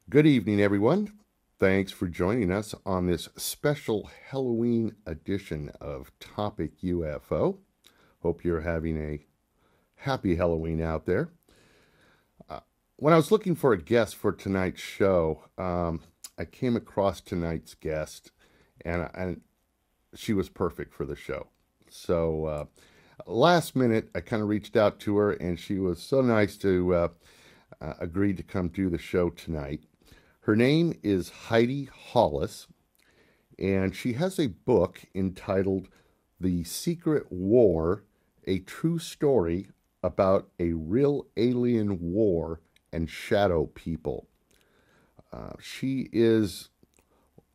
Good evening, everyone. Thanks for joining us on this special Halloween edition of Topic UFO. Hope you're having a happy Halloween out there. When I was looking for a guest for tonight's show, I came across tonight's guest, and she was perfect for the show. So, last minute, I kind of reached out to her, and she was so nice to agree to come do the show tonight. Her name is Heidi Hollis, and she has a book entitled The Secret War, a true story about a real alien war and shadow people. She is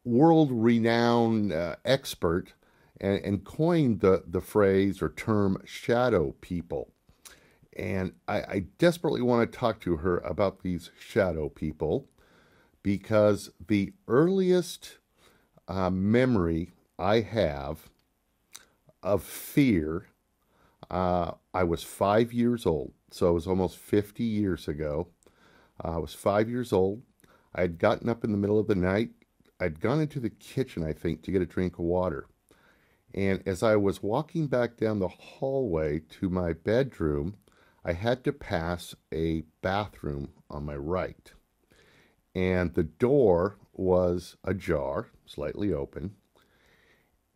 world-renowned expert and coined the phrase or term shadow people. And I desperately want to talk to her about these shadow people because the earliest memory I have of fear, I was 5 years old. So it was almost 50 years ago. I was 5 years old. I had gotten up in the middle of the night. I'd gone into the kitchen, I think, to get a drink of water. And as I was walking back down the hallway to my bedroom, I had to pass a bathroom on my right. And the door was ajar, slightly open.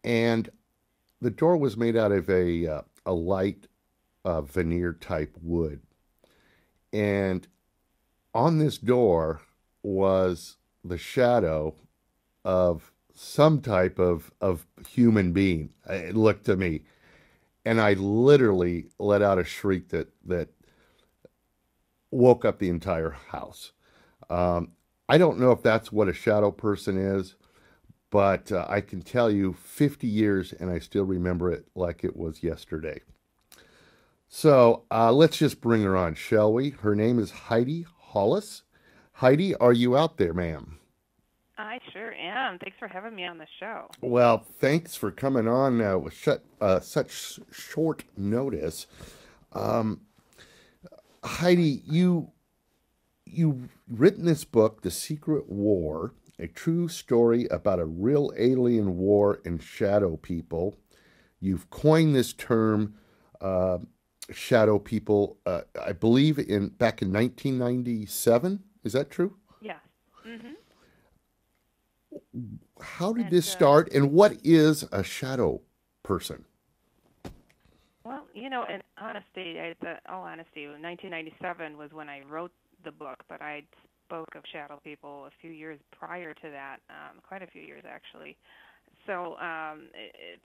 And the door was made out of a light veneer type wood. And on this door was the shadow of some type of human being. It looked to me. And I literally let out a shriek that woke up the entire house. I don't know if that's what a shadow person is, but I can tell you 50 years and I still remember it like it was yesterday. So let's just bring her on, shall we? Her name is Heidi Hollis. Heidi, are you out there, ma'am? I sure am. Thanks for having me on the show. Well, thanks for coming on with such short notice. Um, Heidi, you've written this book, The Secret War, a true story about a real alien war and shadow people. You've coined this term, uh, shadow people, I believe in back in 1997. Is that true? Yes. Mm-hmm. How did And this start, and what is a shadow person? well, in honesty, all honesty, 1997 was when I wrote the book, but I spoke of shadow people a few years prior to that, quite a few years actually. So it's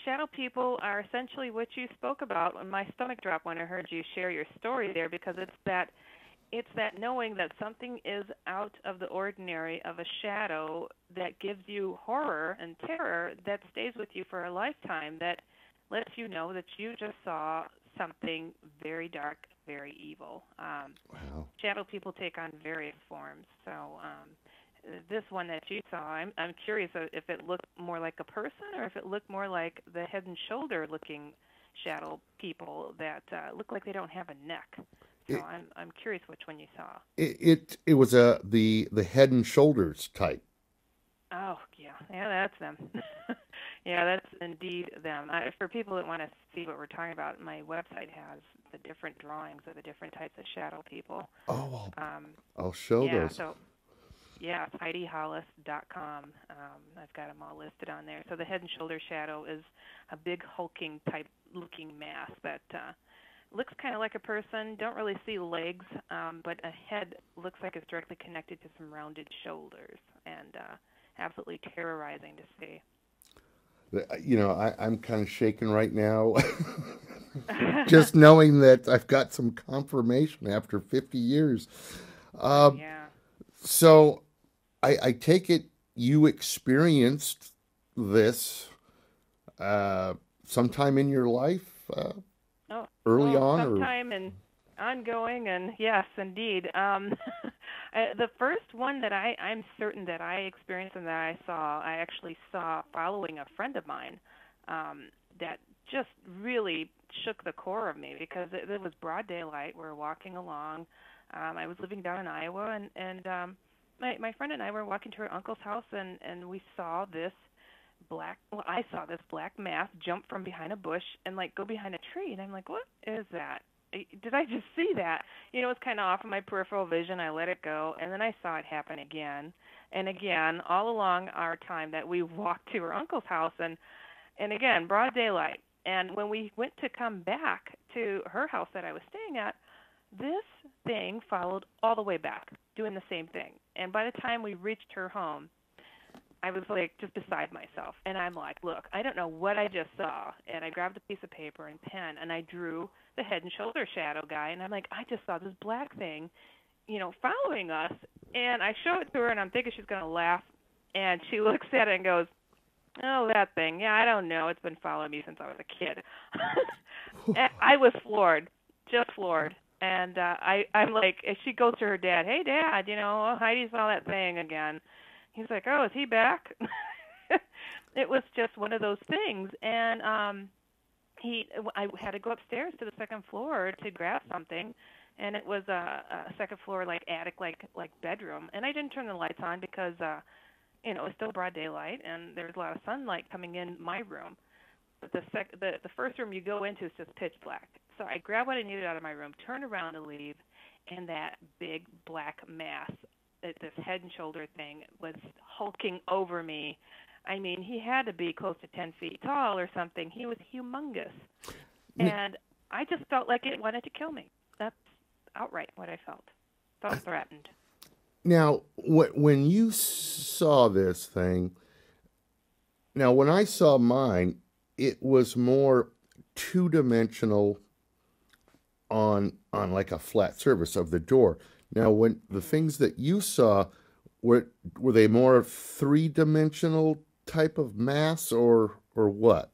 shadow people are essentially what you spoke about, and my stomach dropped when I heard you share your story there because it's that knowing that something is out of the ordinary of a shadow that gives you horror and terror that stays with you for a lifetime, that lets you know that you just saw something very dark, very evil. Wow. Shadow people take on various forms. So this one that you saw, I'm curious if it looked more like a person or if it looked more like the head and shoulder looking shadow people that look like they don't have a neck. So It I'm curious which one you saw. it was the head and shoulders type. Oh yeah, yeah, that's them. Yeah, that's indeed them. For people that want to see what we're talking about, my website has the different drawings of the different types of shadow people. Oh, Um, I'll show yeah, those. so yeah, it's HeidiHollis.com. I've got them all listed on there. So the head and shoulder shadow is a big hulking type looking mass that looks kind of like a person. Don't really see legs, but a head looks like it's directly connected to some rounded shoulders, and absolutely terrorizing to see. I'm kind of shaking right now, just knowing that I've got some confirmation after 50 years. Uh, Yeah. so I take it you experienced this uh, sometime in your life, Oh, early oh, on, or sometime and ongoing, and yes, indeed. The first one that I'm certain that I experienced and that I actually saw following a friend of mine, that just really shook the core of me because it was broad daylight. We were walking along. I was living down in Iowa, and my friend and I were walking to her uncle's house, and we saw this I saw this black mass jump from behind a bush and like go behind a tree, and I'm like, what is that? Did I just see that? You know, it's kind of off of my peripheral vision. I let it go, and then I saw it happen again and again all along our time that we walked to her uncle's house, and again, broad daylight. And when we went to come back to her house that I was staying at, this thing followed all the way back, doing the same thing. And by the time we reached her home, I was like just beside myself. And I'm like, look, I don't know what I just saw. And I grabbed a piece of paper and pen, and I drew the head and shoulder shadow guy. And I'm like, I just saw this black thing, you know, following us. And I show it to her, and I'm thinking she's going to laugh. And she looks at it and goes, oh, that thing. Yeah, I don't know. It's been following me since I was a kid. And I was floored, just floored. And I'm like, she goes to her dad, hey, Dad, you know, Heidi saw that thing again. He's like, oh, is he back? It was just one of those things. And I had to go upstairs to the second floor to grab something. And it was a second floor, like attic, like bedroom. And I didn't turn the lights on because, you know, it was still broad daylight, and there's a lot of sunlight coming in my room. But the first room you go into is just pitch black. So I grabbed what I needed out of my room, turned around to leave, and that big black mass, this head and shoulder thing, was hulking over me. I mean, he had to be close to 10 feet tall or something. He was humongous. And I just felt like it wanted to kill me. That's outright what I felt. Felt threatened. Now, when you saw this thing, now when I saw mine, it was more two-dimensional on like a flat surface of the door. Now, when the things that you saw, were they more three-dimensional type of mass or what?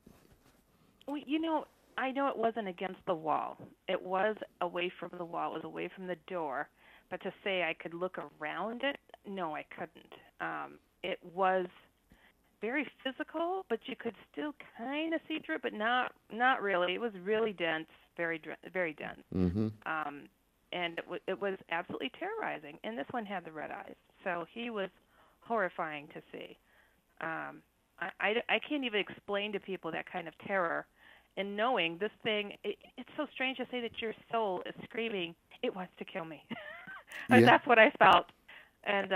Well, you know, I know it wasn't against the wall. It was away from the wall. It was away from the door. But to say I could look around it, no, I couldn't. It was very physical, but you could still kind of see through it, but not really. It was really dense, very dense. Mm-hmm. And it was absolutely terrorizing. And this one had the red eyes, so he was horrifying to see. I can't even explain to people that kind of terror. And knowing this thing, it's so strange to say that your soul is screaming, it wants to kill me. Yeah. That's what I felt. And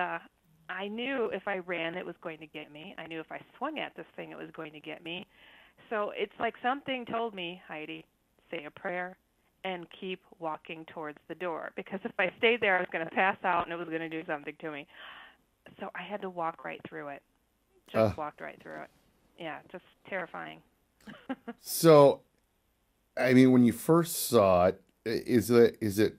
I knew if I ran, it was going to get me. I knew if I swung at this thing, it was going to get me. So it's like something told me, Heidi, say a prayer and keep walking towards the door. Because if I stayed there, I was going to pass out and it was going to do something to me. So I had to walk right through it. Just walked right through it. Yeah, just terrifying. So, I mean, when you first saw it, is it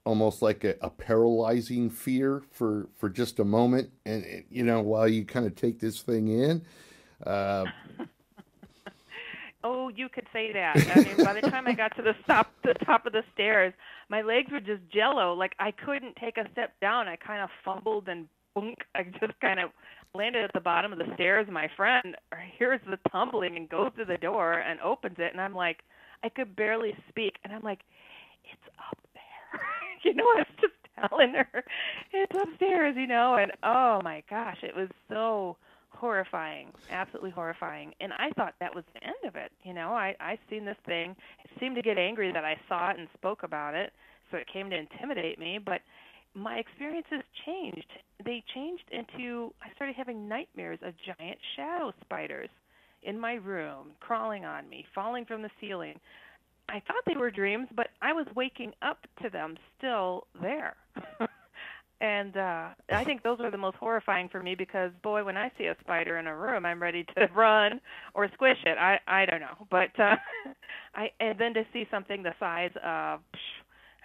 almost like a paralyzing fear for just a moment, and you know, while you kind of take this thing in? Oh, you could say that. I mean, by the time I got to the top of the stairs, my legs were just jello. Like I couldn't take a step down. I kind of fumbled and boink. I just kind of landed at the bottom of the stairs. My friend hears the tumbling and goes to the door and opens it, and I'm like, I could barely speak, and I'm like, it's up there. You know, I was just telling her, it's upstairs, you know, and oh my gosh, it was so horrifying, absolutely horrifying. And I thought that was the end of it. You know, I seen this thing. It seemed to get angry that I saw it and spoke about it, so it came to intimidate me, but my experiences changed. They changed into, I started having nightmares of giant shadow spiders in my room, crawling on me, falling from the ceiling. I thought they were dreams, but I was waking up to them still there. And I think those are the most horrifying for me because, boy, when I see a spider in a room, I'm ready to run or squish it. I don't know. But and then to see something the size of,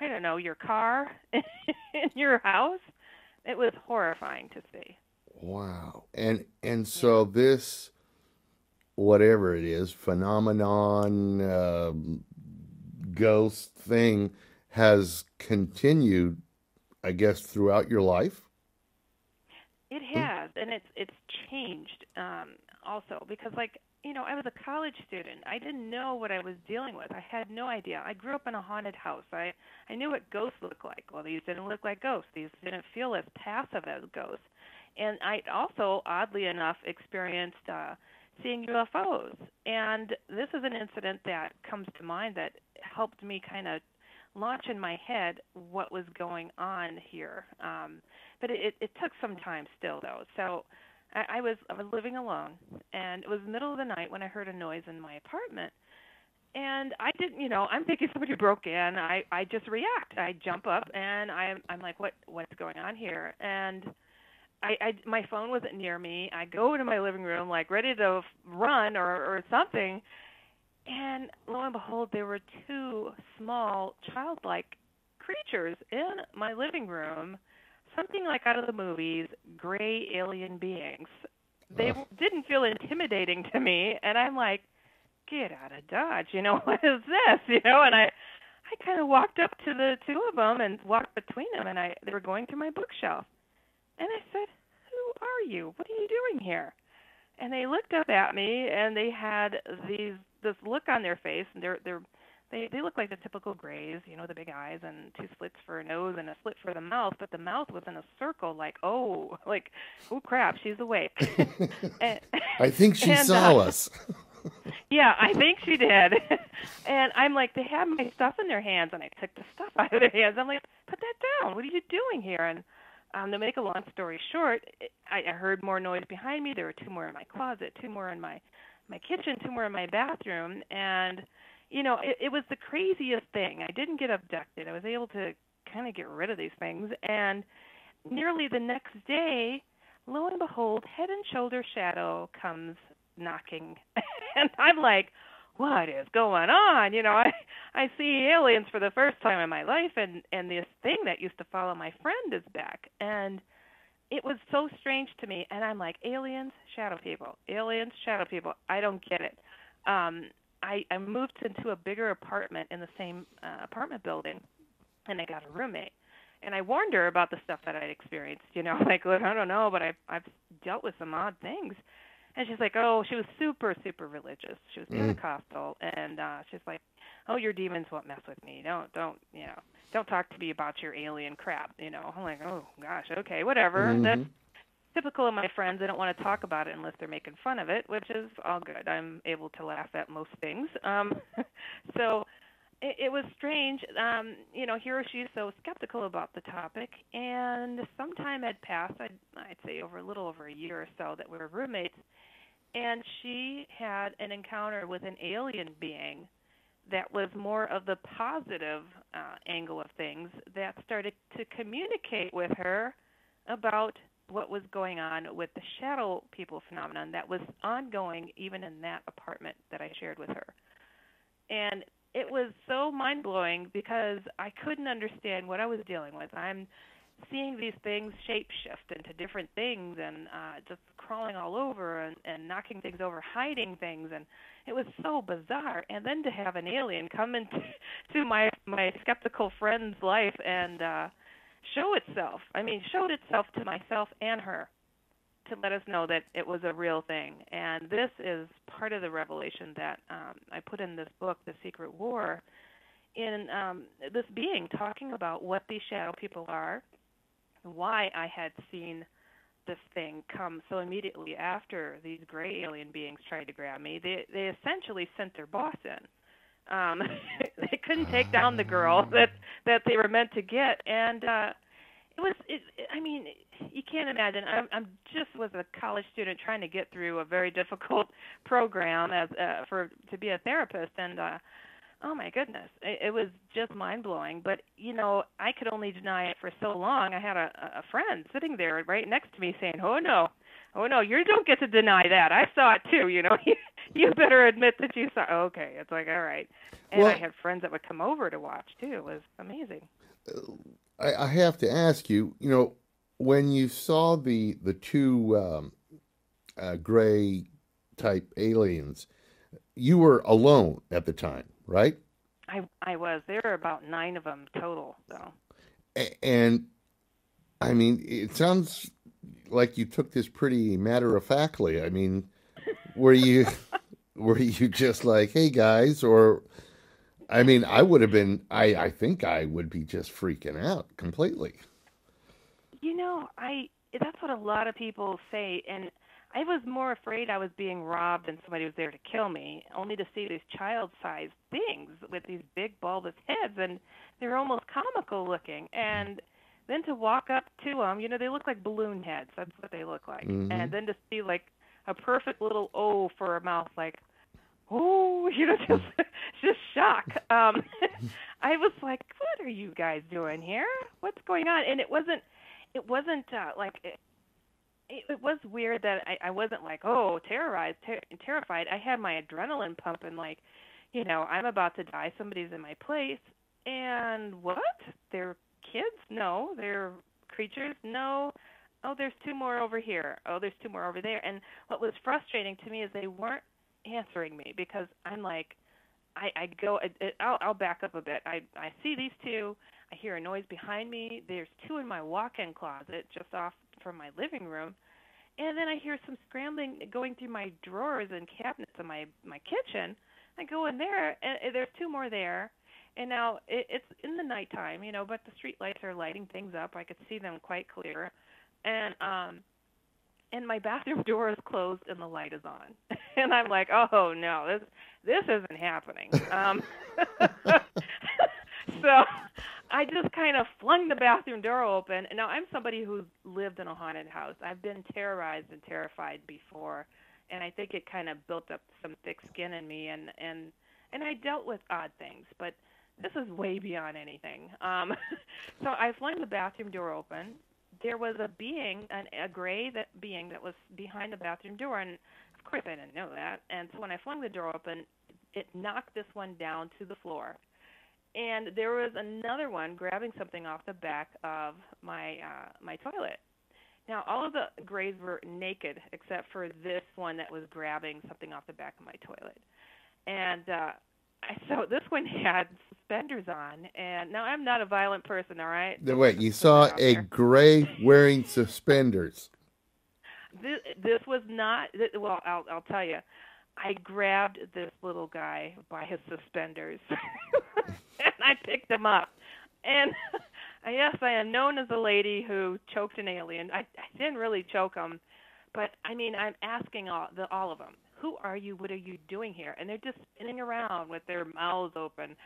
I don't know, your car in your house, it was horrifying to see. Wow. And so this, whatever it is, phenomenon, ghost thing has continued, I guess, throughout your life? It has, and it's changed. also because, like, I was a college student. I didn't know what I was dealing with. I had no idea. I grew up in a haunted house. I knew what ghosts looked like. Well, these didn't look like ghosts. These didn't feel as passive as ghosts. And I also, oddly enough, experienced seeing UFOs. And this is an incident that comes to mind that helped me kind of launch in my head what was going on here. But it took some time still, though. So I was living alone, and it was the middle of the night when I heard a noise in my apartment. And I didn't, I'm thinking somebody broke in. I just react. I jump up, and I'm like, what's going on here? And my phone wasn't near me. I go into my living room, like ready to run or something, and lo and behold, there were two small, childlike creatures in my living room, something like out of the movies, gray alien beings. They didn't feel intimidating to me, and I'm like, get out of Dodge, what is this, and I kind of walked up to the two of them and walked between them, and they were going through my bookshelf. And I said, who are you? What are you doing here? And they looked up at me, and they had this look on their face, and they look like the typical grays, the big eyes and two slits for a nose and a slit for the mouth, but the mouth was in a circle, like, oh crap, she's awake. I think she saw us. Yeah, I think she did. And I'm like, they have my stuff in their hands, and I took the stuff out of their hands. I'm like, put that down. What are you doing here? And to make a long story short, I heard more noise behind me. There were two more in my closet, two more in my kitchen, two more in my bathroom. And, it was the craziest thing. I didn't get abducted. I was able to kind of get rid of these things. And nearly the next day, lo and behold, Head and Shoulder Shadow comes knocking. And I'm like, what is going on? I see aliens for the first time in my life, and this thing that used to follow my friend is back. And it was so strange to me. And I'm like, aliens, shadow people. Aliens, shadow people. I don't get it. I moved into a bigger apartment in the same apartment building, and I got a roommate. And I warned her about the stuff that I'd experienced. Like, look, I don't know, but I've dealt with some odd things. And she's like, oh, she was super, super religious. She was Pentecostal, and she's like, oh, your demons won't mess with me. Don't talk to me about your alien crap. I'm like, oh gosh, okay, whatever. Mm-hmm. That's typical of my friends. They don't want to talk about it unless they're making fun of it, which is all good. I'm able to laugh at most things. So it was strange. Here she's so skeptical about the topic, and some time had passed. I'd say a little over a year or so that we were roommates, and she had an encounter with an alien being that was more of the positive angle of things, that started to communicate with her about what was going on with the shadow people phenomenon that was ongoing even in that apartment that I shared with her. And it was so mind-blowing because I couldn't understand what I was dealing with. I'm seeing these things shape-shift into different things and just crawling all over and knocking things over, hiding things, and it was so bizarre. And then to have an alien come into my skeptical friend's life and showed itself to myself and her to let us know that it was a real thing. And this is part of the revelation that I put in this book, The Secret War, in this being talking about what these shadow people are, why I had seen this thing come so immediately after these gray alien beings tried to grab me. They essentially sent their boss in. They couldn't take down the girl that they were meant to get, and you can't imagine. I'm just was a college student trying to get through a very difficult program to be a therapist, and oh my goodness, it was just mind blowing. But I could only deny it for so long. I had a friend sitting there right next to me saying, "Oh no, you don't get to deny that. I saw it too. You better admit that you saw." Okay, it's like, all right. And I had friends that would come over to watch too. It was amazing. I have to ask you, when you saw the two gray type aliens, you were alone at the time, right? I was. There were about 9 of them total, though. And it sounds like you took this pretty matter-of-factly. were you were you just like, hey guys, or I mean, I would have been. I think I would be just freaking out completely. I that's what a lot of people say, and I was more afraid I was being robbed and somebody was there to kill me, only to see these child-sized things with these big bulbous heads, and they're almost comical looking. And then to walk up to them, they look like balloon heads. That's what they look like. Hmm. And then to see like a perfect little O for a mouth, like oh, just shock. I was like, what are you guys doing here? What's going on? And it wasn't it was weird that I wasn't like, oh, terrified. I had my adrenaline pumping, like, I'm about to die. Somebody's in my place. And what? They're kids? No. They're creatures? No. Oh, there's two more over here. Oh, there's two more over there. And what was frustrating to me is they weren't answering me because I'm like, I'll back up a bit. I see these two. I hear a noise behind me. There's two in my walk-in closet just off from my living room. And then I hear some scrambling going through my drawers and cabinets in my kitchen. I go in there, and there's two more there. And now it's in the nighttime, but the street lights are lighting things up. I could see them quite clear. And my bathroom door is closed and the light is on. And I'm like, oh no, this isn't happening. So I just kind of flung the bathroom door open. And now I'm somebody who's lived in a haunted house. I've been terrorized and terrified before, and I think it kind of built up some thick skin in me. And I dealt with odd things, but this is way beyond anything. So I flung the bathroom door open. There was a being, a gray being that was behind the bathroom door, and of course I didn't know that. And so when I flung the door open, it knocked this one down to the floor. And there was another one grabbing something off the back of my toilet. Now all of the grays were naked except for this one that was grabbing something off the back of my toilet. And so this one had suspenders on, and now I'm not a violent person, all right? Wait, you saw a gray wearing suspenders? This was not. Well, I'll tell you. I grabbed this little guy by his suspenders, and I picked him up. And yes, I am known as a lady who choked an alien. I didn't really choke him, but I mean, I'm asking all of them, who are you? What are you doing here? And they're just spinning around with their mouths open.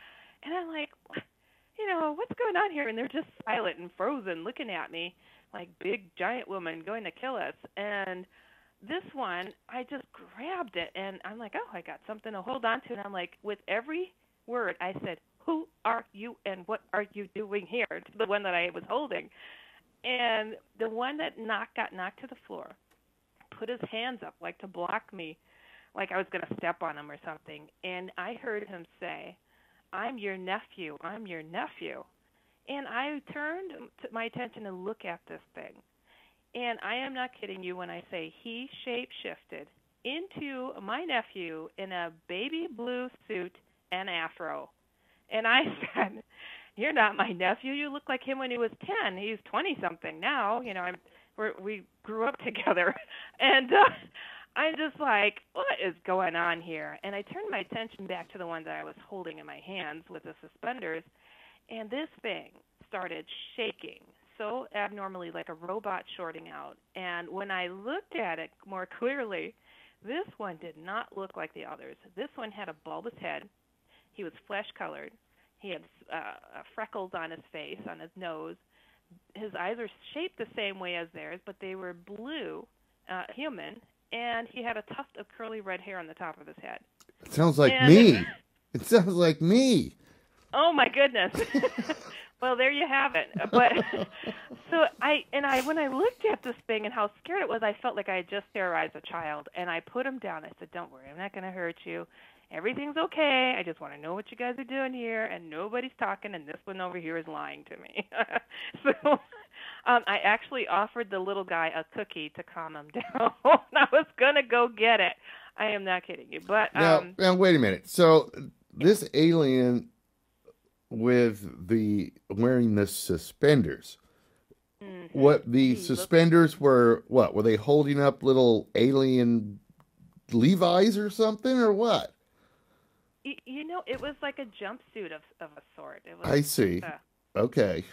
And I'm like, what's going on here? And they're just silent and frozen looking at me like big giant woman going to kill us. And this one, I just grabbed it, and I'm like, oh, I got something to hold on to. And I'm like, with every word, I said, who are you and what are you doing here, to the one that I was holding. And the one that got knocked to the floor put his hands up like to block me, like I was going to step on him or something. And I heard him say, I'm your nephew. I'm your nephew. And I turned my attention to look at this thing. And I am not kidding you when I say he shape-shifted into my nephew in a baby blue suit and afro. And I said, you're not my nephew. You look like him when he was 10. He's 20-something now. We grew up together. And I'm just like, what is going on here? And I turned my attention back to the one that I was holding in my hands with the suspenders, and this thing started shaking so abnormally, like a robot shorting out. And when I looked at it more clearly, this one did not look like the others. This one had a bulbous head. He was flesh-colored. He had freckles on his face, on his nose. His eyes are shaped the same way as theirs, but they were blue, human, and he had a tuft of curly red hair on the top of his head. It sounds like me. It sounds like me. Oh, my goodness. Well, there you have it. But when I looked at this thing and how scared it was, I felt like I had just terrorized a child. And I put him down. I said, "Don't worry, I'm not going to hurt you. Everything's okay. I just want to know what you guys are doing here, and nobody's talking, and this one over here is lying to me." So I actually offered the little guy a cookie to calm him down. I was going to go get it. I am not kidding you. But now, wait a minute. So this alien with the wearing the suspenders. Mm-hmm. What the suspenders were? What were they holding up? Little alien Levi's or something, or what? It was like a jumpsuit of a sort. It was I just see. a Okay.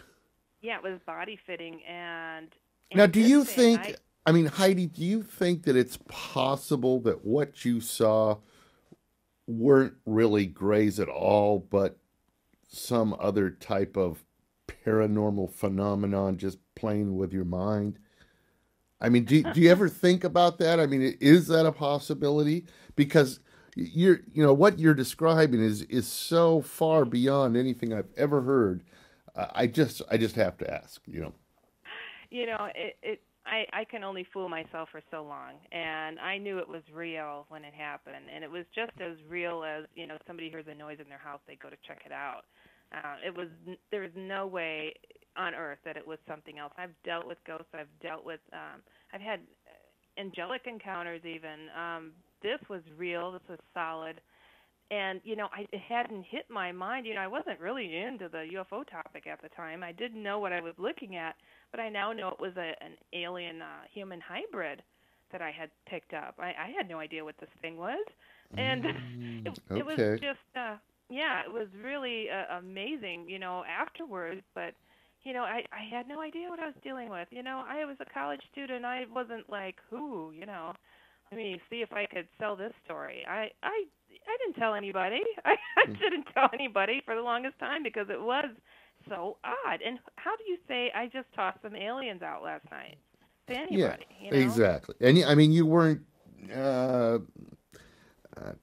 yeah, it was body fitting Now, and do this you thing think, I mean, Heidi, do you think that it's possible that what you saw weren't really grays at all, but some other type of paranormal phenomenon just playing with your mind? I mean, do you ever think about that? I mean, is that a possibility? Because what you're describing is so far beyond anything I've ever heard. I just have to ask. I can only fool myself for so long, and I knew it was real when it happened, and it was just as real as somebody hears a noise in their house, they go to check it out. There was no way on earth that it was something else. I've dealt with ghosts. I've had angelic encounters even. This was real. This was solid. And it hadn't hit my mind. I wasn't really into the UFO topic at the time. I didn't know what I was looking at, but I now know it was an alien human hybrid that I had picked up. I had no idea what this thing was, and it was Okay. just yeah, it was really amazing. Afterwards, but I had no idea what I was dealing with. I was a college student. I wasn't like who. Let me see if I could sell this story. I didn't tell anybody. I didn't tell anybody for the longest time because it was so odd. And how do you say I just tossed some aliens out last night to Yeah, anybody? exactly. And I mean, you weren't uh,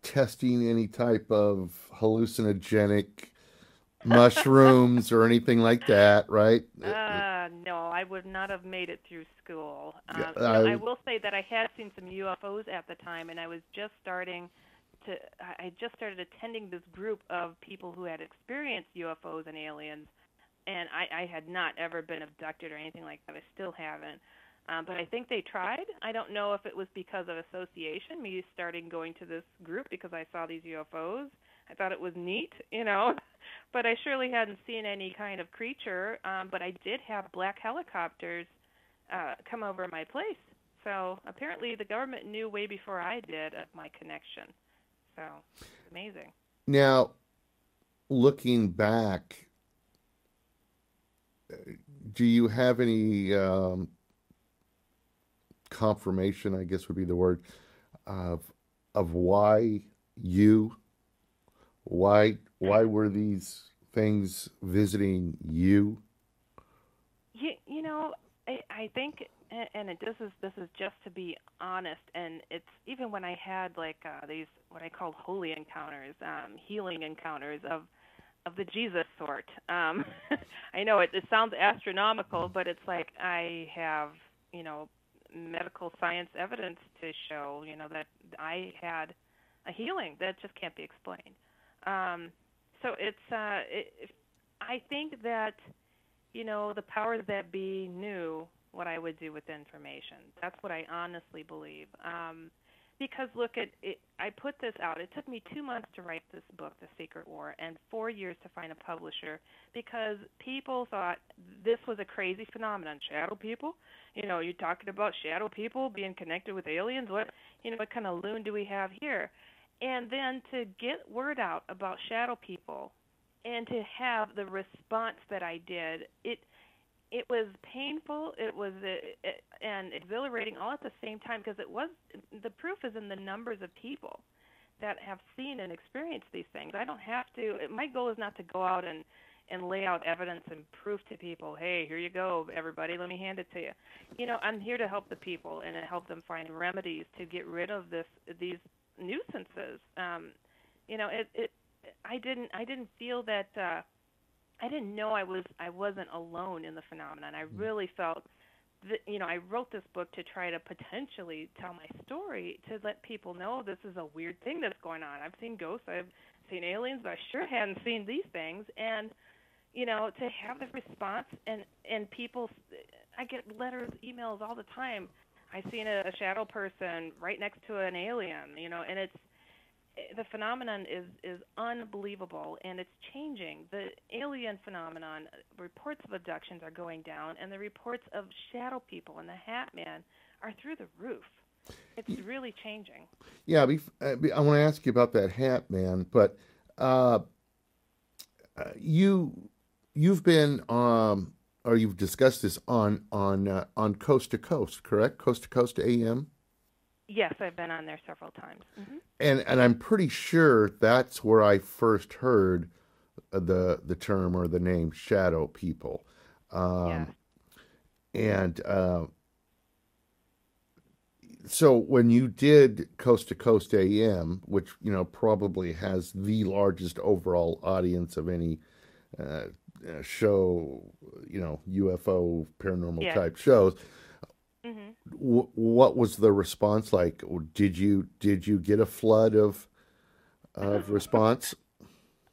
testing any type of hallucinogenic mushrooms or anything like that, right? No, I would not have made it through school. Yeah, I will say that I had seen some UFOs at the time, and I just started attending this group of people who had experienced UFOs and aliens, and I had not ever been abducted or anything like that. I still haven't. But I think they tried. I don't know if it was because of association, me starting going to this group because I saw these UFOs. I thought it was neat. But I surely hadn't seen any kind of creature. But I did have black helicopters come over my place. So apparently the government knew way before I did of my connection. So amazing. now, looking back, do you have any confirmation, I guess would be the word, of why you, why were these things visiting you? I think, and this is just to be honest, and it's even when I had like these what I called holy encounters, healing encounters of the Jesus sort. I know it sounds astronomical, but it's like I have you know medical science evidence to show that I had a healing that just can't be explained. So I think that the powers that be knew what I would do with the information. That's what I honestly believe. Because look at it, I put this out. It took me 2 months to write this book, The Secret War, and 4 years to find a publisher because people thought this was a crazy phenomenon. Shadow people? You're talking about shadow people being connected with aliens? What kind of loon do we have here? And then to get word out about shadow people and to have the response that I did, it was painful, it was and exhilarating all at the same time because the proof is in the numbers of people that have seen and experienced these things. I don't have to. My goal is not to go out and lay out evidence and proof to people, hey, here you go, everybody, let me hand it to you. I'm here to help the people and to help them find remedies to get rid of these nuisances. I didn't feel that. I didn't know I wasn't alone in the phenomenon. I really felt that I wrote this book to try to potentially tell my story to let people know this is a weird thing that's going on. I've seen ghosts, I've seen aliens, but I sure hadn't seen these things. And to have the response and people, I get letters, emails all the time. I've seen a shadow person right next to an alien, and the phenomenon is unbelievable, and it's changing. The alien phenomenon, reports of abductions are going down, and the reports of shadow people and the Hat Man are through the roof. It's really changing. Yeah, I want to ask you about that hat, man. But uh, you you've been or you've discussed this on Coast to Coast, correct? Coast to Coast AM, Yes, I've been on there several times. and I'm pretty sure that's where I first heard the term or the name shadow people. Yes. Um, and So when you did Coast to Coast AM, which probably has the largest overall audience of any uh, show, UFO paranormal Yes. type shows, Mhm. what was the response like? Did you get a flood of response?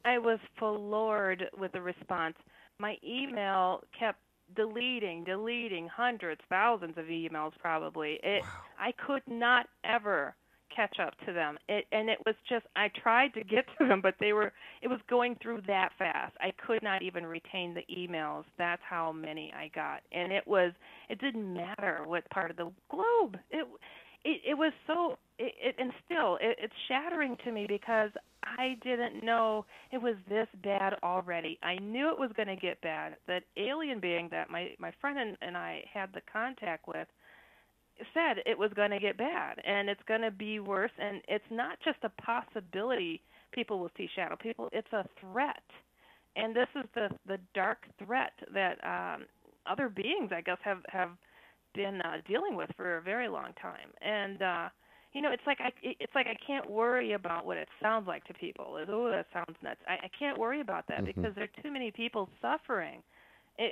I was floored with the response. My email kept deleting hundreds, thousands of emails probably. I could not ever catch up to them. And it was just I tried to get to them, but it was going through that fast. I could not even retain the emails. That's how many I got. And it didn't matter what part of the globe. It was so and still it's shattering to me because I didn't know it was this bad already. I knew it was going to get bad. That alien being that my friend and I had the contact with said it was going to get bad and it's going to be worse, and it's not just a possibility people will see shadow people, it's a threat. And this is the dark threat that other beings I guess have been dealing with for a very long time. And it's like I can't worry about what it sounds like to people. Oh, that sounds nuts. I can't worry about that Hmm. because there are too many people suffering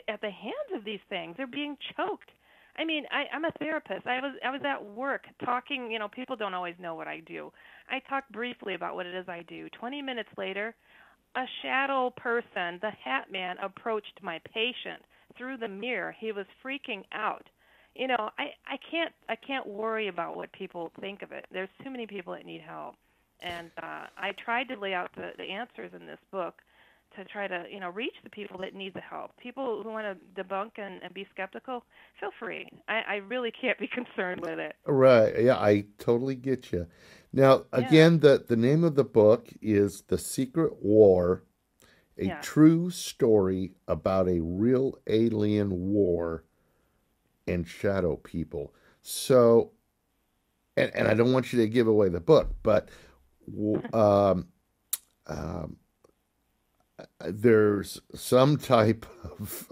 at the hands of these things. They're being choked. I mean, I'm a therapist. I was at work talking. People don't always know what I do. I talked briefly about what it is I do. 20 minutes later, a shadow person, the Hat Man, approached my patient through the mirror. He was freaking out. I can't worry about what people think of it. There's too many people that need help, and I tried to lay out the answers in this book to try to reach the people that need the help. People who want to debunk and be skeptical, feel free. I really can't be concerned with it. Right. Yeah, I totally get you. Now, Yeah. again, the name of the book is The Secret War, a Yes. true story about a real alien war and shadow people. So, and I don't want you to give away the book, but um, um, there's some type of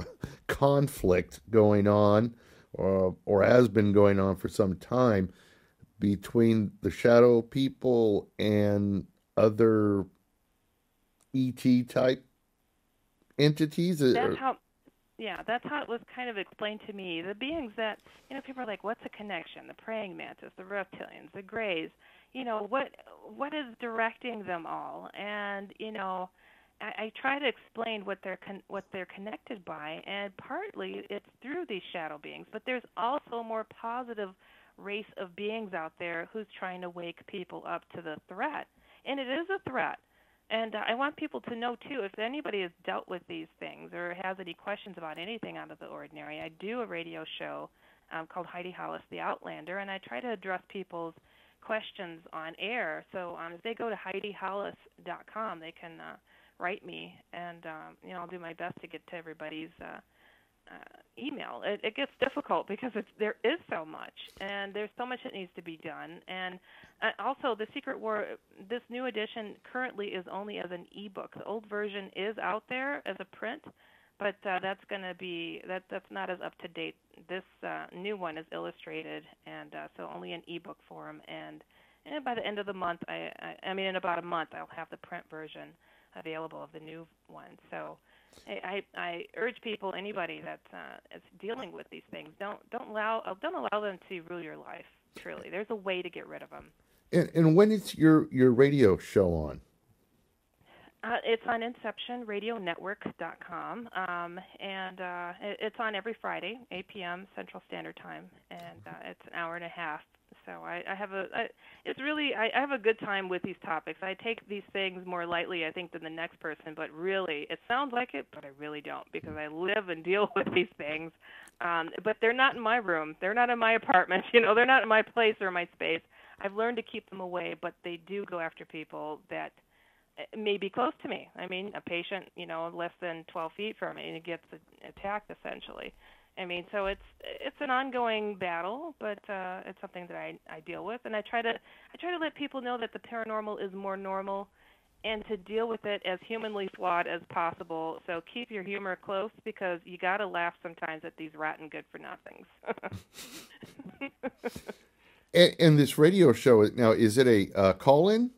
conflict going on, or has been going on for some time between the shadow people and other ET type entities. That's how Yeah, that's how it was kind of explained to me. The beings that, people are like, what's the connection? The praying mantis, the reptilians, the grays. What is directing them all? And I try to explain what they're connected by, and partly it's through these shadow beings. But there's also a more positive race of beings out there who's trying to wake people up to the threat, and it is a threat. And I want people to know, too, if anybody has dealt with these things or has any questions about anything out of the ordinary, I do a radio show called Heidi Hollis, The Outlander, and I try to address people's questions on air. So if they go to HeidiHollis.com, they can write me, and I'll do my best to get to everybody's email. It gets difficult because there is so much, and there's so much that needs to be done. And also, The Secret War, this new edition currently is only as an ebook. The old version is out there as a print, but that's going to be that's not as up to date. This new one is illustrated, and so only in ebook form. And by the end of the month, I mean in about a month, I'll have the print version available of the new one. So I urge people, anybody that's is dealing with these things, don't allow them to rule your life. Truly, there's a way to get rid of them. and when is your radio show on? It's on InceptionRadioNetwork.com, and it's on every Friday, 8 p.m. Central Standard Time, and it's an hour and a half So it's really, I have a good time with these topics. I take these things more lightly, I think, than the next person, but really, it sounds like it, but I really don't, because I live and deal with these things. But they're not in my room. They're not in my apartment. They're not in my place or my space. I've learned to keep them away, but they do go after people that may be close to me. I mean, a patient, less than 12 feet from me, and it gets attacked, essentially. I mean, so it's an ongoing battle, but it's something that I deal with, and I try to let people know that the paranormal is more normal, and to deal with it as humanly flawed as possible. So keep your humor close, because you got to laugh sometimes at these rotten good for nothings. And this radio show now, is it a call-in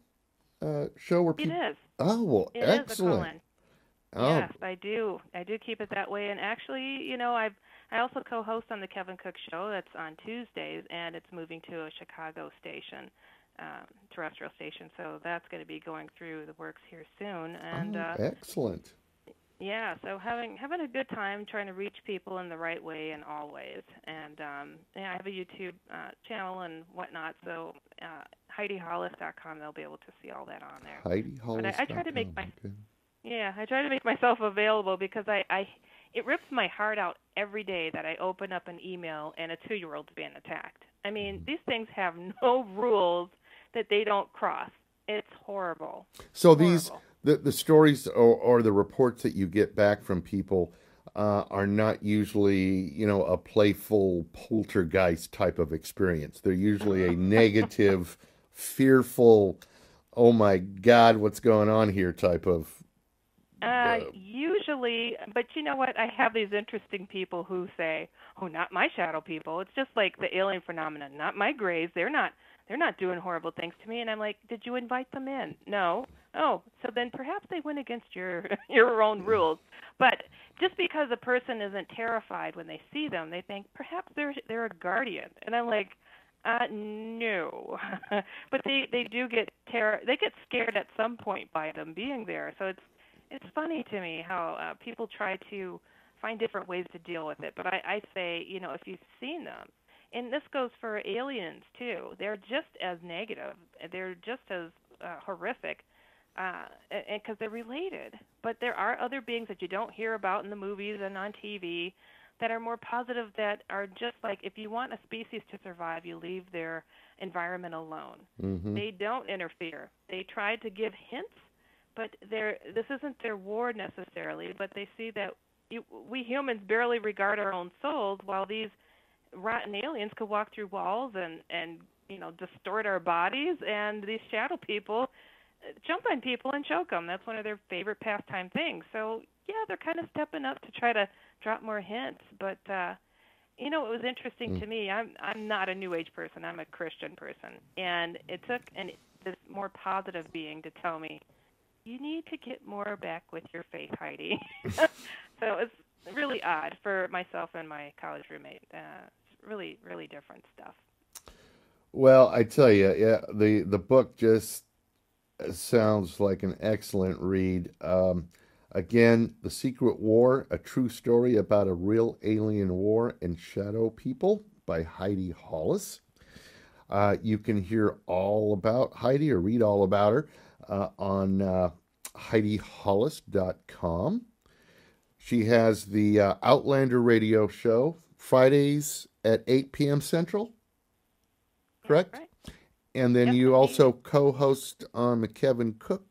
show where people? It is. Oh, well, it excellent. Is a call-in. Oh. Yes, I do. I do keep it that way. And actually, I also co-host on the Kevin Cook Show. That's on Tuesdays, and it's moving to a Chicago station, terrestrial station. So that's going to be going through the works here soon. And excellent. Yeah, so having a good time trying to reach people in the right way in all ways. And I have a YouTube channel and whatnot. So HeidiHollis.com, they'll be able to see all that on there. HeidiHollis.com. But I try to make I try to make myself available, because it rips my heart out every day that I open up an email and a 2-year-old's being attacked. I mean, these things have no rules that they don't cross. It's horrible. So these the stories or the reports that you get back from people are not usually, a playful poltergeist type of experience. They're usually a negative, fearful, oh my God, what's going on here type of. Usually, but you know what? I have these interesting people who say, "Oh, not my shadow people. It's just like the alien phenomenon. Not my grays. They're not doing horrible things to me." And I'm like, "Did you invite them in?" No. Oh, so then perhaps they went against your own rules. But just because a person isn't terrified when they see them, they think perhaps they're a guardian. And I'm like, no. But they do get they get scared at some point by them being there. So it's funny to me how people try to find different ways to deal with it. But I say, if you've seen them, and this goes for aliens too, they're just as negative. They're just as horrific, and because they're related. But there are other beings that you don't hear about in the movies and on TV that are more positive, that are just like, if you want a species to survive, you leave their environment alone. Mm-hmm. They don't interfere. They try to give hints, but this isn't their war necessarily, but they see that we humans barely regard our own souls, while these rotten aliens could walk through walls and distort our bodies, and these shadow people jump on people and choke them. That's one of their favorite pastime things. So, yeah, they're kind of stepping up to try to drop more hints. But, it was interesting to me. I'm not a New Age person. I'm a Christian person. And it took this more positive being to tell me, you need to get more back with your faith, Heidi. So it's really odd for myself and my college roommate. Really, really different stuff. Well, I tell you, yeah, the book just sounds like an excellent read. Again, The Secret War, a true story about a real alien war and shadow people by Heidi Hollis. You can hear all about Heidi or read all about her on HeidiHollis.com. She has the Outlander radio show Fridays at 8 p.m. Central, correct? Right. And then you also co-host on the Kevin Cook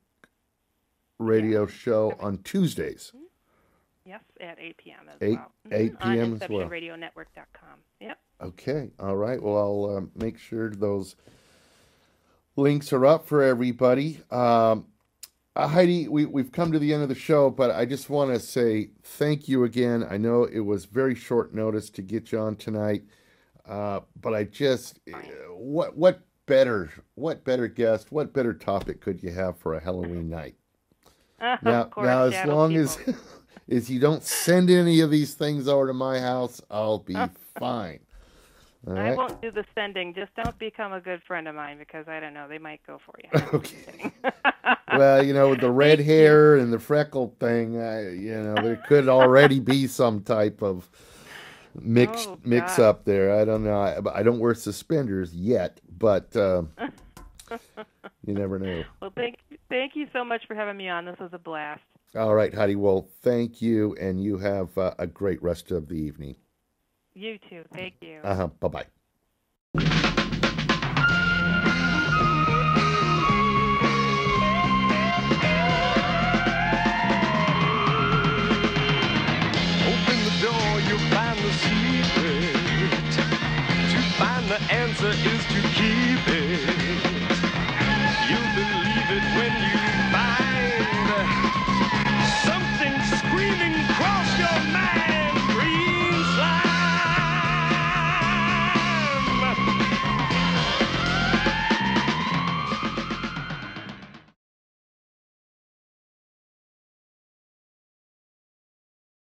radio show on Tuesdays. Yes, at 8 p.m. as 8 well. 8 p.m. as well. On InceptionRadioNetwork.com. Yep. Okay, all right. Well, I'll make sure those links are up for everybody. Heidi, we've come to the end of the show, but I just want to say thank you again. I know it was very short notice to get you on tonight, but I just what better guest, what better topic could you have for a Halloween night? Now, as long as you don't send any of these things over to my house, I'll be fine. Right. I won't do the sending. Just don't become a good friend of mine, because I don't know, they might go for you. Okay. Well, with the red hair and the freckle thing, there could already be some type of Oh mix God. up there. I don't know. I don't wear suspenders yet, but you never know. Well, thank you so much for having me on. This was a blast. All right, Heidi. Well, thank you, and you have a great rest of the evening. You too. Thank you. Bye bye. Open the door, you'll find the secret. To find the answer is to keep it. You'll believe it when you